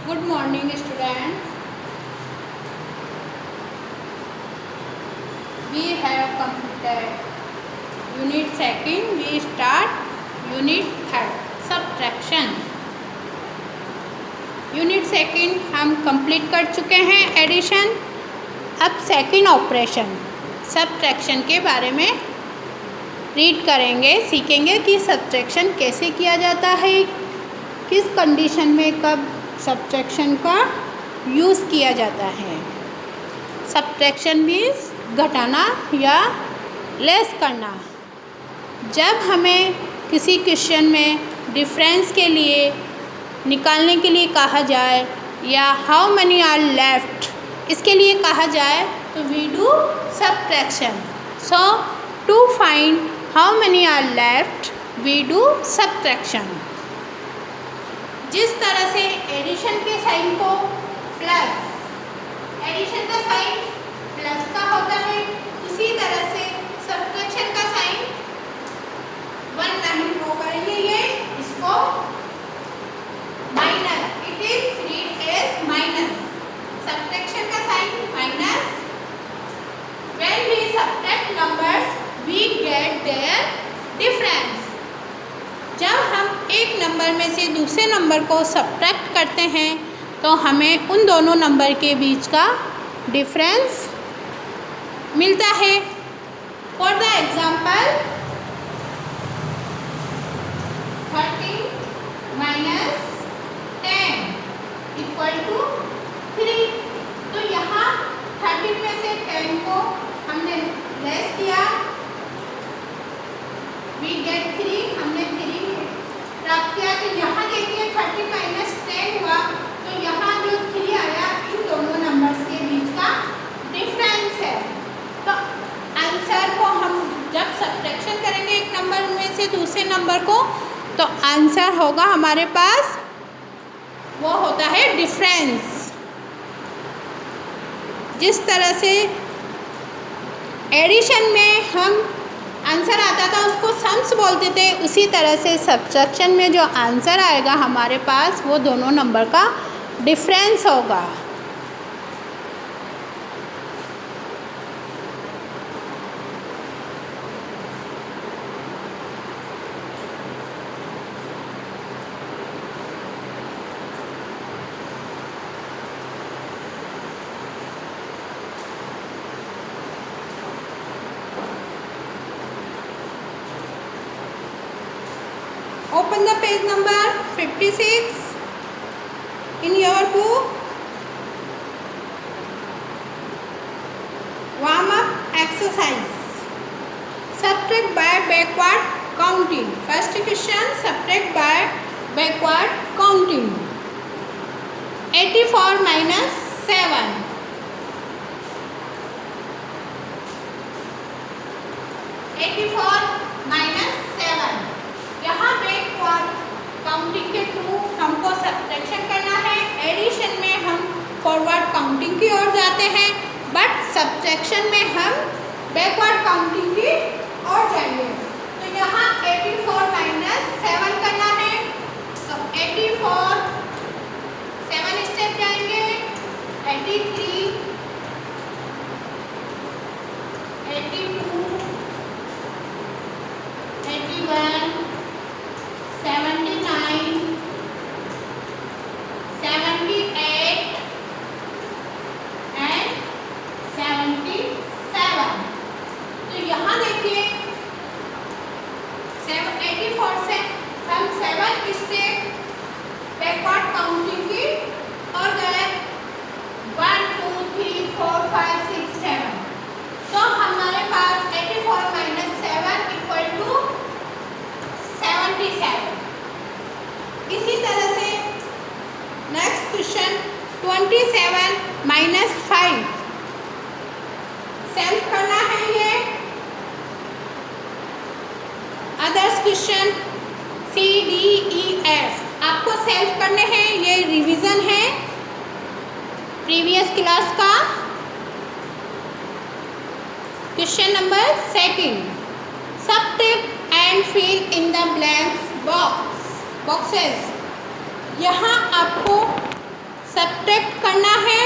Good morning, students. We have completed unit second. We start unit third, subtraction. Unit second हम complete कर चुके हैं addition. अब second operation subtraction के बारे में रीड करेंगे, सीखेंगे कि सब्ट्रैक्शन कैसे किया जाता है, किस कंडीशन में कब सब्ट्रैक्शन का यूज़ किया जाता है. सब्ट्रैक्शन मीन्स घटाना या लेस करना. जब हमें किसी क्वेश्चन में डिफरेंस के लिए निकालने के लिए कहा जाए या हाउ मनी आर लेफ्ट इसके लिए कहा जाए तो we do subtraction. So to find how money are left we do subtraction. जिस तरह से एडिशन के साइन को प्लस, एडिशन का साइन प्लस का होता है, उसी तरह से सब्ट्रैक्शन का साइन 1 नहीं होगा. ये इसको minus, it is read as minus. Subtraction का sign minus. When we subtract numbers we get their difference. जब हम एक नंबर में से दूसरे नंबर को सब्ट्रैक्ट करते हैं तो हमें उन दोनों नंबर के बीच का डिफरेंस मिलता है. For the example 13 minus 10 equal to 3. तो यहाँ 13 में से 10 को हमने लेस किया, वी गेट 3. हमने 3 प्राप्त किया. तो यहाँ देखिए 30 माइनस 10 हुआ, तो यहाँ जो 3 आया इन दोनों नंबर्स के बीच का डिफरेंस है. तो आंसर को हम जब सब्ट्रैक्शन करेंगे एक नंबर में से दूसरे नंबर को तो आंसर होगा हमारे पास, वो होता है डिफरेंस. जिस तरह से एडिशन में हम आंसर आता था उसको सम्स बोलते थे, उसी तरह से सब्ट्रैक्शन में जो आंसर आएगा हमारे पास वो दोनों नंबर का डिफरेंस होगा. Open the page number 56 in your book. Warm up exercise. Subtract by backward counting. First question, subtract by backward counting. 84 minus 7. 84 minus 7. यहाँ बैकवर्ड काउंटिंग के थ्रू हमको सब्ट्रैक्शन करना है. एडिशन में हम फॉरवर्ड काउंटिंग की ओर जाते हैं, बट सब्ट्रैक्शन में हम बैकवर्ड काउंटिंग की ओर जाएंगे. तो यहाँ 84 माइनस 7 करना है. तो 84 7 स्टेप जाएंगे. 83 82 81 79 78 and 77. तो यहाँ देखिए 84 से हम 7 स्टेप बैकवर्ड काउंटिंग की और गए 1 2 3 4 5 6 7. तो हमारे पास 84 माइनस 7 इक्वल टू 77. इसी तरह से नेक्स्ट क्वेश्चन 27 माइनस 5 सेल्फ करना है. ये others question C D E F आपको सेल्फ करने हैं. ये रिवीजन है प्रीवियस क्लास का. Question number 2. Subtract and fill in the blanks boxes. यहाँ आपको सब्ट्रैक्ट करना है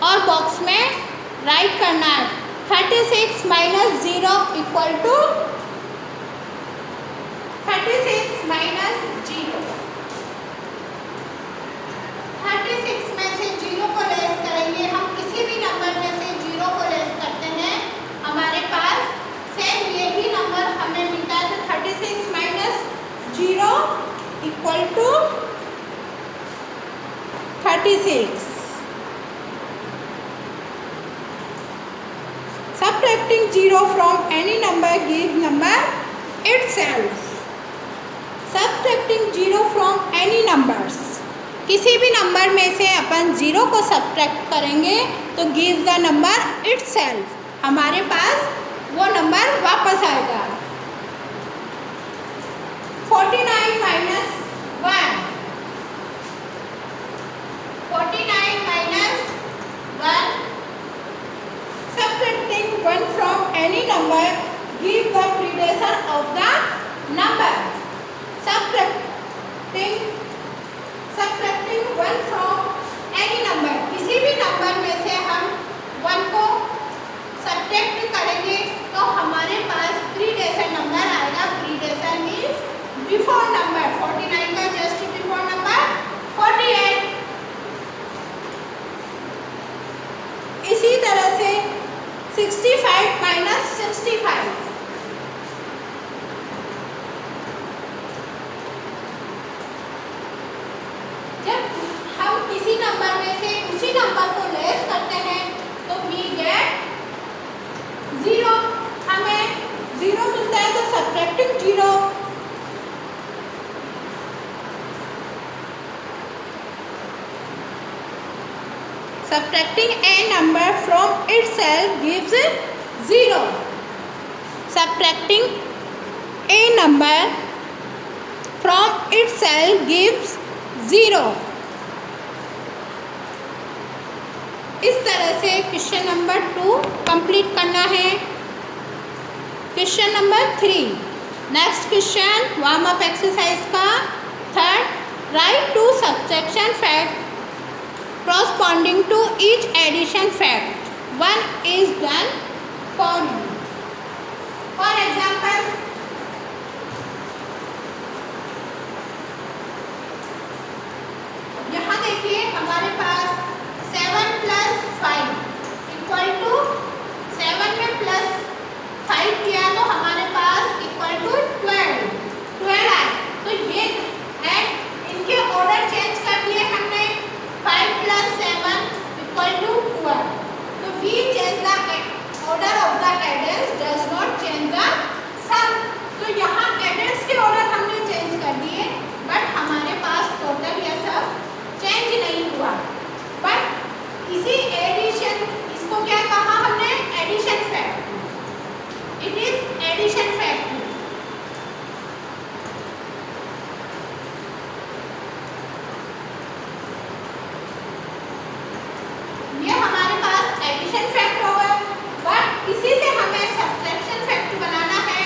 और बॉक्स में राइट करना है। 36 माइनस 0 इक्वल टू 36 माइनस 0। 36 में से 0 को लेस करेंगे, हम किसी भी नंबर में से 0 को लेस करते हैं, हमारे पास सेम यही नंबर हमें मिलता है। तो 36 minus 0 equal to 36। Subtracting 0 from any number gives number itself. Subtracting 0 from any numbers. किसी भी नंबर में से अपन 0 को सब्ट्रैक्ट करेंगे तो gives the number itself. हमारे पास वो नंबर वापस आएगा। 49 minus 1, 49 minus 1, subtracting 1 from any number give the predecessor of the number. Subtracting 1 from any number, किसी भी नंबर में से हम 1 को सब्ट्रैक्ट करेंगे तो हमारे पास प्रीडेसेंट नंबर आएगा। प्रीडेसेंट मीन्स बिफोर नंबर। 49 का जस्ट बिफोर नंबर 48। इसी तरह से 65 माइनस 65, जब हम किसी नंबर में से उसी नंबर को लेस करते हैं तो वी गेट 0। हमें 0 मिलता है तो subtracting 0, subtracting a number from itself gives 0. Subtracting a number from itself gives 0. इस तरह से क्वेश्चन नंबर 2 कंप्लीट करना है। Question number 3, next question warm up exercise का third, write to subtraction fact corresponding to each addition fact. One is done for you. For example, यहाँ देखिए हमारे पास 7 plus 5 equal to 7 में प्लस 5 किया तो हमारे पास इक्वल टू 12 आए। तो ये इनके ऑर्डर चेंज कर दिए हमने। 5 plus 7 equal to 12. So we change the order of the addends, does not change the sum. तो यहाँ addends के order हमने change कर दिए, but हमारे पास total या सब change नहीं हुआ। But इसी addition, इसको क्या कहा हमने? Addition fact. It is addition fact. इसी से हमें सब्ट्रैक्शन फैक्ट बनाना है।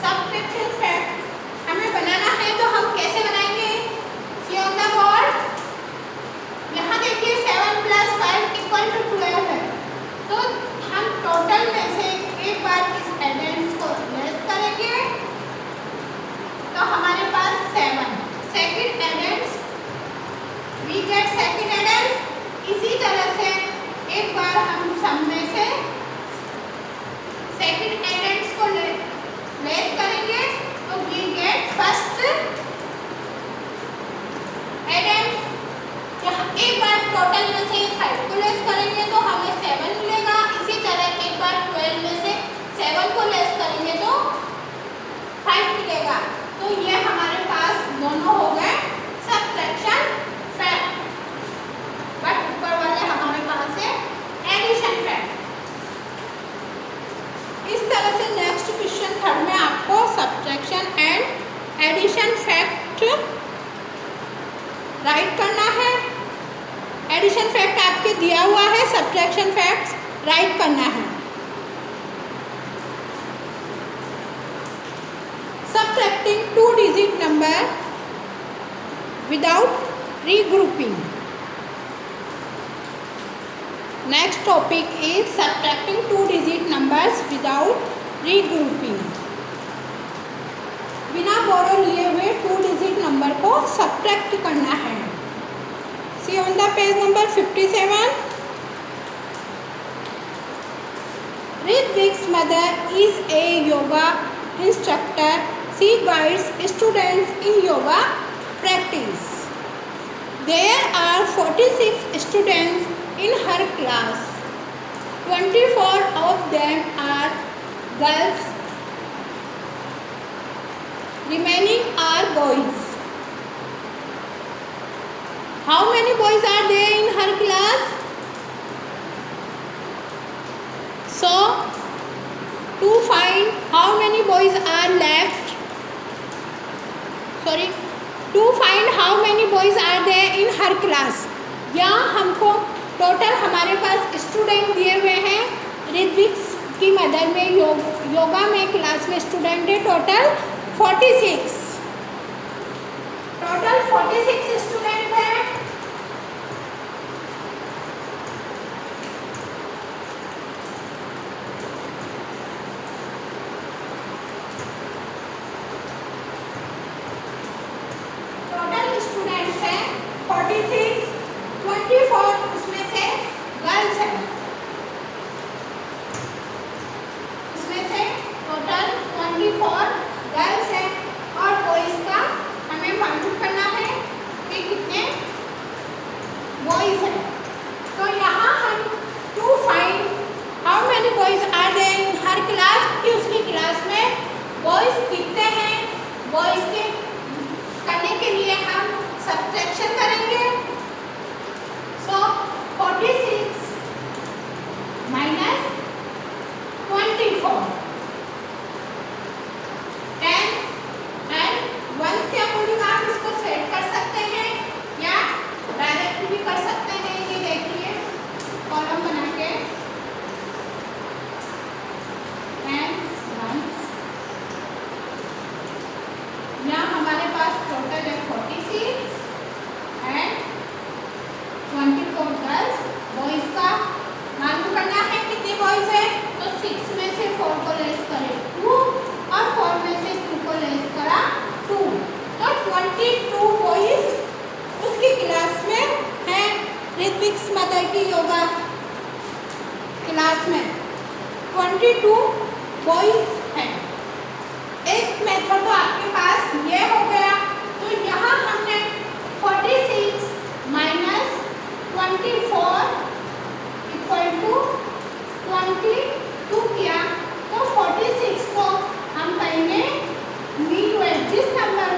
सब्ट्रैक्शन फैक्ट हमें बनाना है तो हम कैसे बनाएंगे? सी ऑन द बोर्ड, यहाँ देखिए 7 प्लस 5 इक्वल टू 12 है। तो हम टोटल में से एक बार इस एडेंड्स को लेस करेंगे तो हमारे पास 7 सेकंड एडेंड्स, वी गेट सेकंड एडेंड्स। इसी तरह से एक बार हम सम में से सेकंड एडेंड्स को लेस करेंगे तो वी गेट फर्स्ट एडेंड्स। एक बार टोटल में से 5 को लेस करेंगे तो हमें 7 मिलेगा। इसी तरह एक बार 12 में से 7 को लेस करेंगे तो 5 मिलेगा। तो ये हमारे पास दोनों हो गए सब्ट्रैक्शन फैक्ट, बट ऊपर वाले हमारे पास है एडिशन फैक्ट। इस तरह से नेक्स्ट क्वेश्चन थर्ड में आपको subtraction and addition fact write करना है। एडिशन फैक्ट आपके दिया हुआ है, सब्ट्रैक्शन फैक्ट्स राइट करना है। subtracting two-digit number without regrouping. Next topic is subtracting two-digit numbers without regrouping. बिना बोरो लिए हुए टू-डिजिट नंबर को सब्ट्रैक्ट करना है. See on the page number 57. Ritvik's mother is a yoga instructor. She guides students in yoga practice. There are 46 students in her class. 24 of them are girls. Remaining are boys. How many boys are there in her class? So, to find how many boys are left, to find how many boys are there in her class. यहाँ हमको total हमारे पास student दिए हुए हैं. ऋत्विक्स की mother में योगा में class में स्टूडेंट है टोटल 46. टोटल 46 स्टूडेंट हैं. स्टूडेंट्स हैं 46, 24 उसमें से गर्ल्स हैं. इसमें से टोटल 24 गर्ल्स हैं और बॉयज़ का हमें मालूम करना है कि कितने बॉयज़ हैं. तो यहाँ हम to find how many boys are there in her class, कि उसकी क्लास में बॉयज़ कितने हैं, बॉयज़ के करने के लिए हम सब्ट्रैक्शन करेंगे. सो 46 माइनस 24 10 एंड 1 के अकॉर्डिंग आप इसको सेट कर सकते हैं या डायरेक्ट भी कर सकते हैं. ये देखिए कॉलम बना के 10 1 यहाँ हमारे पास टोटल है 46 एंड 24 गर्ल्स. बॉयज़ का मालूम करना है कितने बॉयज़ हैं. तो 6 में से 4 को लेस करें 2 और 4 में से 2 को लेस करा 2. तो 22 बॉयज़ उसकी क्लास में हैं. ऋत्विक्स मदर की योगा क्लास में 22 बॉयज़ हैं. एक मेथड तो आपके पास ये हो गया. तो यहाँ हमने 46 माइनस 24 इक्वल टू 22 किया. तो 46 को हम कहेंगे मीन वेट. जिस नंबर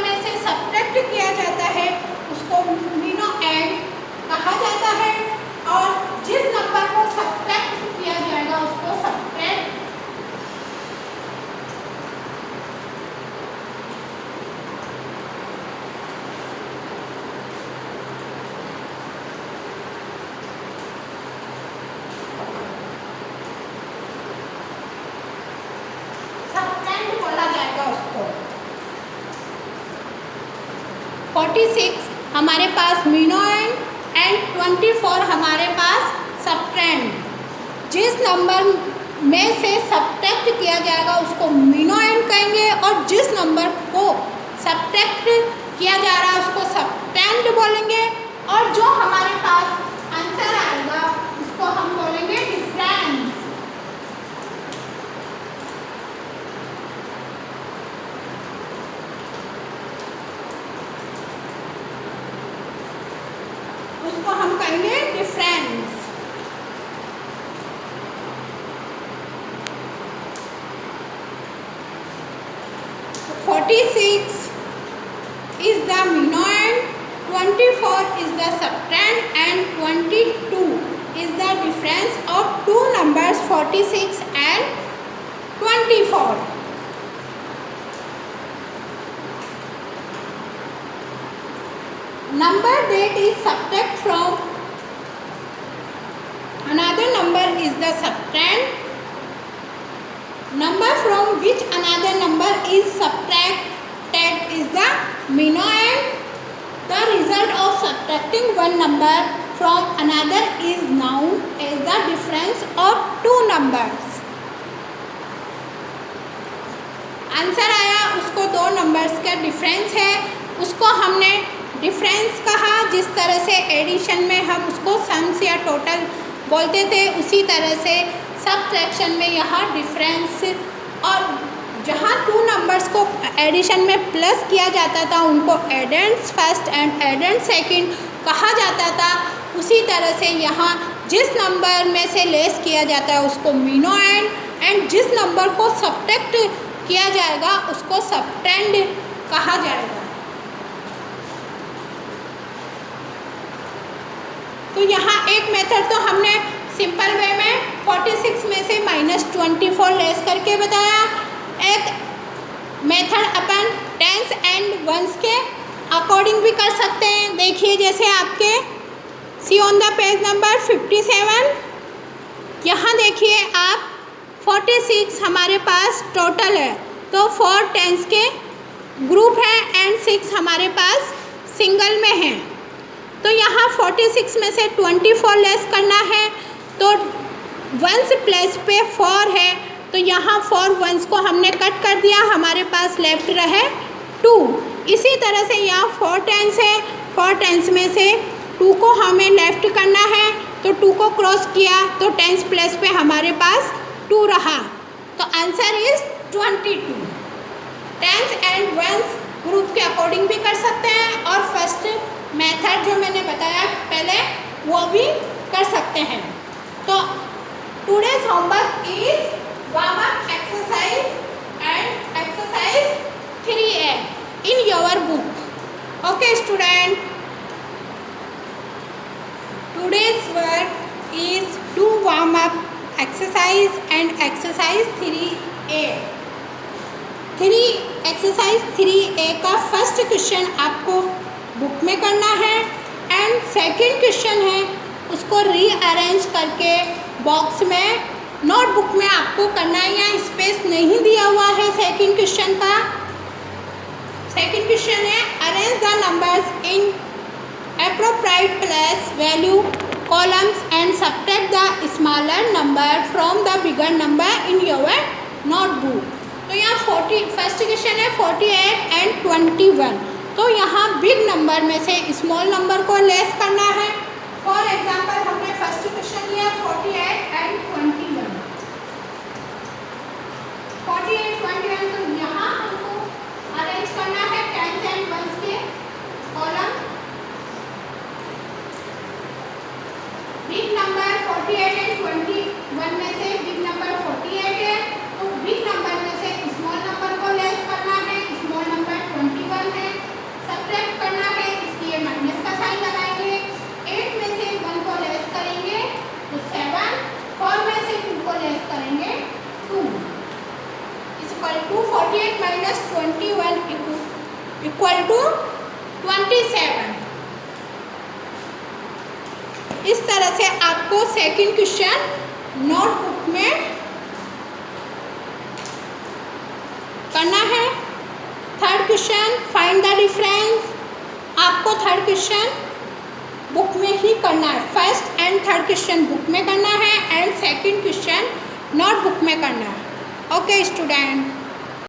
में से सब्ट्रैक्ट किया जाता है उसको मीनो एंड कहा जाता है और जिस नंबर को सब्ट्रैक्ट किया जाएगा उसको सब्ट्रैक्ट. सब्ट्रैक्ट बोला जाएगा उसको. 46 हमारे पास मीनो एंड 24 हमारे पास सब्ट्रैक्ट. जिस नंबर में से सब्ट्रैक्ट किया जाएगा उसको मीनो एंड कहेंगे और जिस नंबर को सब्ट्रैक्ट किया जा रहा है उसको सब्ट्रैक्ट बोलेंगे. और जो हमारे पास आंसर आएगा उसको हम बोलेंगे डिफरेंस. उसको हम कहेंगे difference. 46 is the menoid, 24 is the subtrahend and 22 is the difference of two numbers 46 and 24. Number that is subtract from another number number is the subtrahend. Number from which another number is subtracted is the minuend. The result of subtracting one number from another is known as the difference of two numbers. Answer आया, उसको दो numbers का difference है, उसको हमने difference कहा। जिस तरह से एडिशन में हम उसको सम्स या टोटल बोलते थे, उसी तरह से सबट्रैक्शन में यहाँ डिफरेंस, और जहाँ टू नंबर्स को एडिशन में प्लस किया जाता था उनको एडेंड्स फर्स्ट एंड एडेंड सेकंड कहा जाता था, उसी तरह से यहाँ जिस नंबर में से लेस किया जाता है उसको मिनोएंड, एंड जिस नंबर को सब्ट्रैक्ट किया जाएगा उसको सबट्रेंड कहा जाएगा। तो यहाँ एक मेथड तो हमने सिंपल वे में 46 में से -24 लेस करके बताया। एक मेथड अपन टेंस एंड वंस के अकॉर्डिंग भी कर सकते हैं। देखिए जैसे आपके see on the page number 57, यहाँ देखिए आप 46 हमारे पास टोटल है, तो 4 टेंस के ग्रुप है एंड 6 हमारे पास सिंगल में है। तो यहाँ 46 में से 24 लेस करना है, तो वंस प्लस पे 4 है, तो यहाँ 4 वंस को हमने कट कर दिया, हमारे पास लेफ्ट रहे 2। इसी तरह से यहाँ 4 टेंस है, 4 टेंस में से 2 को हमें लेफ्ट करना है, तो 2 को क्रॉस किया तो टेंस प्लस पे हमारे पास 2 रहा, तो answer is 22। Tens and ones group के अकॉर्डिंग भी कर सकते हैं, और फर्स्ट मेथड जो मैंने बताया पहले वो भी कर सकते हैं। तो today's homework is warm up exercise and exercise 3A in your book. Okay student, today's work is do warm up exercise and exercise 3A। Exercise 3A का फर्स्ट क्वेश्चन आपको बुक में करना है, एंड सेकंड क्वेश्चन है उसको rearrange करके box में notebook में आपको करना है। यहाँ स्पेस नहीं दिया हुआ है सेकंड क्वेश्चन का। सेकंड क्वेश्चन है arrange the numbers in appropriate place value columns and subtract the smaller number from the bigger number in your notebook। तो यहाँ फर्स्ट क्वेश्चन है 48 एंड 21। तो यहाँ बिग नंबर में से स्मॉल नंबर को लेस करना है। फॉर एग्जांपल हमने फर्स्ट क्वेश्चन लिया 48 एंड 21। 48 21, तो यहाँ हमको अरेंज करना है टेंस एंड वंस के कॉलम। बिग नंबर 48 एंड 21 में से बिग नंबर 48 है, तो बिग नंबर में से स्मॉल नंबर को लेस करना है, स्मॉल नंबर 21 है, सब्ट्रैक्ट करना है, इसलिए माइनस का साइन लगाएंगे। 8 में से 1 को लेस करेंगे तो 7, 4 में से 2 को लेस करेंगे 2, equal to 48 minus 21 equal to 27। इस तरह से आपको सेकंड क्वेश्चन नोटबुक में करना है। Third question find the difference, आपको थर्ड क्वेश्चन बुक में ही करना है। First and third question book में करना है, एंड सेकंड क्वेश्चन नोटबुक में करना है। Okay student.